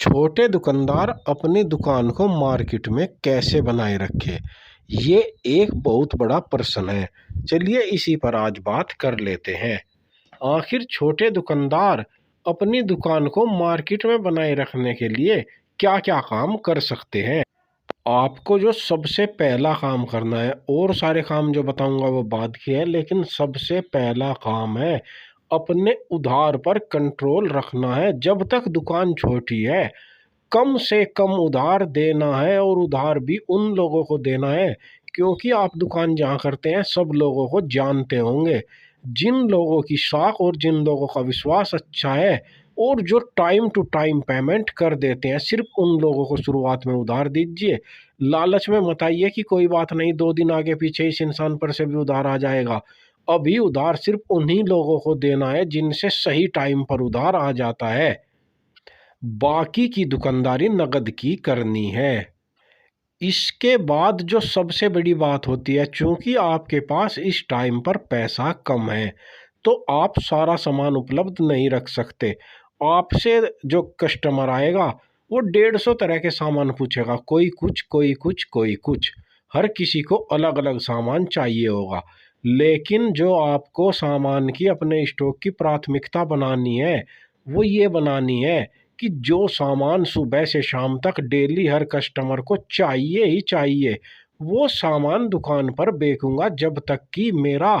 छोटे दुकानदार अपनी दुकान को मार्केट में कैसे बनाए रखे, ये एक बहुत बड़ा प्रश्न है। चलिए इसी पर आज बात कर लेते हैं। आखिर छोटे दुकानदार अपनी दुकान को मार्केट में बनाए रखने के लिए क्या क्या काम कर सकते हैं। आपको जो सबसे पहला काम करना है, और सारे काम जो बताऊंगा वो बाद की है, लेकिन सबसे पहला काम है अपने उधार पर कंट्रोल रखना है। जब तक दुकान छोटी है कम से कम उधार देना है, और उधार भी उन लोगों को देना है क्योंकि आप दुकान जहाँ करते हैं सब लोगों को जानते होंगे। जिन लोगों की साख और जिन लोगों का विश्वास अच्छा है और जो टाइम टू टाइम पेमेंट कर देते हैं, सिर्फ उन लोगों को शुरुआत में उधार दीजिए। लालच में मत आइए कि कोई बात नहीं, 2 दिन आगे पीछे इस इंसान पर से भी उधार आ जाएगा। अभी उधार सिर्फ उन्हीं लोगों को देना है जिनसे सही टाइम पर उधार आ जाता है। बाकी की दुकानदारी नकद की करनी है। इसके बाद जो सबसे बड़ी बात होती है, चूंकि आपके पास इस टाइम पर पैसा कम है तो आप सारा सामान उपलब्ध नहीं रख सकते। आपसे जो कस्टमर आएगा वो 150 तरह के सामान पूछेगा, कोई कुछ कोई कुछ कोई कुछ। हर किसी को अलग अलग सामान चाहिए होगा। लेकिन जो आपको सामान की अपने स्टॉक की प्राथमिकता बनानी है वो ये बनानी है कि जो सामान सुबह से शाम तक डेली हर कस्टमर को चाहिए ही चाहिए, वो सामान दुकान पर बेचूंगा जब तक कि मेरा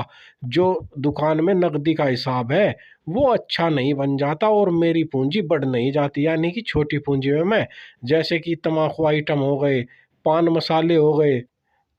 जो दुकान में नकदी का हिसाब है वो अच्छा नहीं बन जाता और मेरी पूंजी बढ़ नहीं जाती। यानी कि छोटी पूंजी में मैं, जैसे कि तम्बाकू आइटम हो गए, पान मसाले हो गए,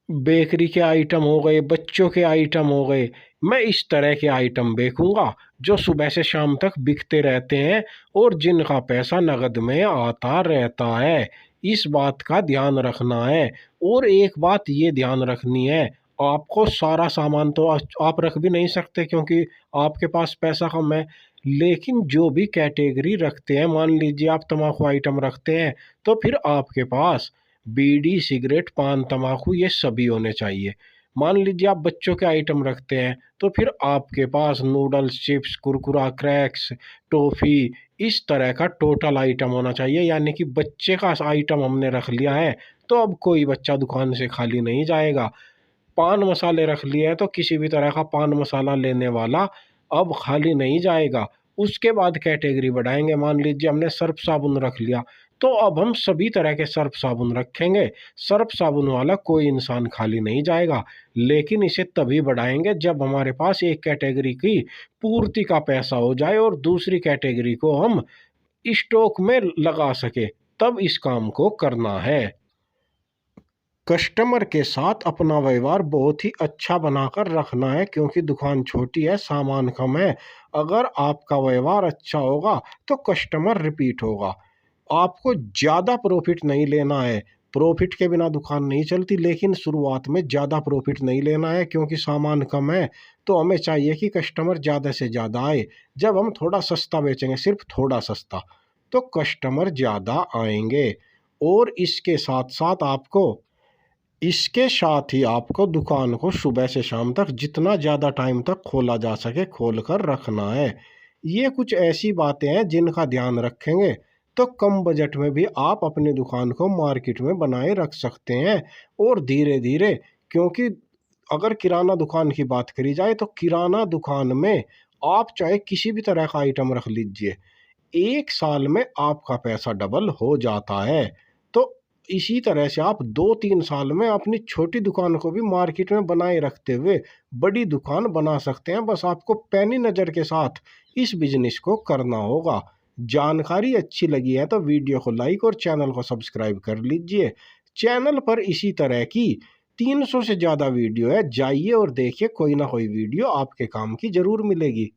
बेकरी के आइटम हो गए, बच्चों के आइटम हो गए, मैं इस तरह के आइटम बेचूंगा जो सुबह से शाम तक बिकते रहते हैं और जिनका पैसा नकद में आता रहता है। इस बात का ध्यान रखना है। और एक बात ये ध्यान रखनी है, आपको सारा सामान तो आप रख भी नहीं सकते क्योंकि आपके पास पैसा कम है। लेकिन जो भी कैटेगरी रखते हैं, मान लीजिए आप तम्बाकू आइटम रखते हैं तो फिर आपके पास बीड़ी, सिगरेट, पान, तम्बाकू ये सभी होने चाहिए। मान लीजिए आप बच्चों के आइटम रखते हैं तो फिर आपके पास नूडल्स, चिप्स, कुरकुरा, क्रैक्स, टॉफ़ी, इस तरह का टोटल आइटम होना चाहिए। यानी कि बच्चे का आइटम हमने रख लिया है तो अब कोई बच्चा दुकान से खाली नहीं जाएगा। पान मसाले रख लिए हैं तो किसी भी तरह का पान मसाला लेने वाला अब खाली नहीं जाएगा। उसके बाद कैटेगरी बढ़ाएंगे, मान लीजिए हमने सर्फ साबुन रख लिया तो अब हम सभी तरह के सर्फ साबुन रखेंगे। सर्फ साबुन वाला कोई इंसान खाली नहीं जाएगा। लेकिन इसे तभी बढ़ाएंगे जब हमारे पास एक कैटेगरी की पूर्ति का पैसा हो जाए और दूसरी कैटेगरी को हम स्टॉक में लगा सके, तब इस काम को करना है। कस्टमर के साथ अपना व्यवहार बहुत ही अच्छा बनाकर रखना है क्योंकि दुकान छोटी है, सामान कम है। अगर आपका व्यवहार अच्छा होगा तो कस्टमर रिपीट होगा। आपको ज़्यादा प्रॉफिट नहीं लेना है, प्रॉफिट के बिना दुकान नहीं चलती, लेकिन शुरुआत में ज़्यादा प्रॉफिट नहीं लेना है क्योंकि सामान कम है। तो हमें चाहिए कि कस्टमर ज़्यादा से ज़्यादा आए। जब हम थोड़ा सस्ता बेचेंगे, सिर्फ थोड़ा सस्ता, तो कस्टमर ज़्यादा आएंगे। और इसके साथ ही आपको दुकान को सुबह से शाम तक जितना ज़्यादा टाइम तक खोला जा सके खोल कर रखना है। ये कुछ ऐसी बातें हैं जिनका ध्यान रखेंगे तो कम बजट में भी आप अपनी दुकान को मार्केट में बनाए रख सकते हैं। और धीरे धीरे, क्योंकि अगर किराना दुकान की बात करी जाए तो किराना दुकान में आप चाहे किसी भी तरह का आइटम रख लीजिए, 1 साल में आपका पैसा डबल हो जाता है। तो इसी तरह से आप 2-3 साल में अपनी छोटी दुकान को भी मार्केट में बनाए रखते हुए बड़ी दुकान बना सकते हैं। बस आपको पैनी नज़र के साथ इस बिजनेस को करना होगा। जानकारी अच्छी लगी है तो वीडियो को लाइक और चैनल को सब्सक्राइब कर लीजिए। चैनल पर इसी तरह की 300 से ज़्यादा वीडियो है, जाइए और देखिए, कोई ना कोई वीडियो आपके काम की ज़रूर मिलेगी।